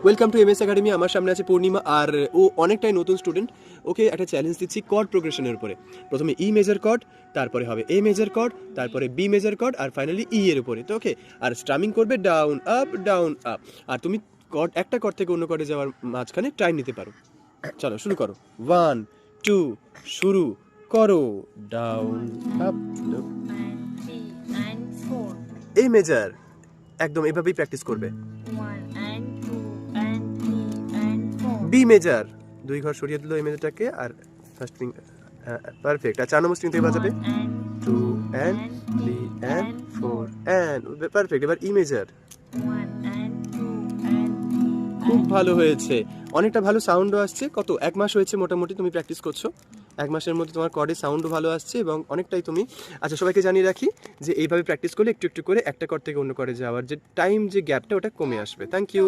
Welcome to MS academy. আমার সামনে আছে পূর্ণিমা, আর ও অনেকটাই নতুন স্টুডেন্ট। ওকে একটা চ্যালেঞ্জ দিচ্ছি কর্ড প্রোগ্রেশনের উপরে। প্রথমে ই মেজর কর্ড, তারপরে হবে এ মেজর কর্ড, তারপরে বি মেজর কর্ড, আর ফাইনালি ই এর উপরে। তো ওকে, আর স্ট্রামিং করবে ডাউন আপ ডাউন আপ। আর তুমি কর্ড একটা কর্ড থেকে অন্য কর্ডে যাওয়ার মাঝখানে টাইম নিতে পারো। চলো শুরু করো। 1 2 শুরু করো। Down up. এ মেজর একদম এভাবেই প্র্যাকটিস করবে। বি মেজর, দুই ঘর সরিয়ে দিল এই মেজরটাকে, আর ফার্স্ট স্ট্রিং পারফেক্ট। আর 4 নম্বর স্ট্রিং থেকে বাজাবে 2 and 3 and 4 and পারফেক্ট। এবার ই মেজর, খুব ভালো হয়েছে, অনেকটা ভালো সাউন্ডও আসছে। কত 1 মাস হয়েছে মোটামুটি তুমি প্র্যাকটিস করছো। 1 মাসের মধ্যে তোমার কর্ডে সাউন্ডও ভালো আসছে এবং অনেকটাই তুমি। আচ্ছা, সবাইকে জানিয়ে রাখি যে এইভাবে প্র্যাকটিস করলে একটু একটু করে একটা কর্ড থেকে অন্য কর্ডে যাওয়ার যে টাইম, যে গ্যাপটা, ওটা কমে আসবে। Thank you.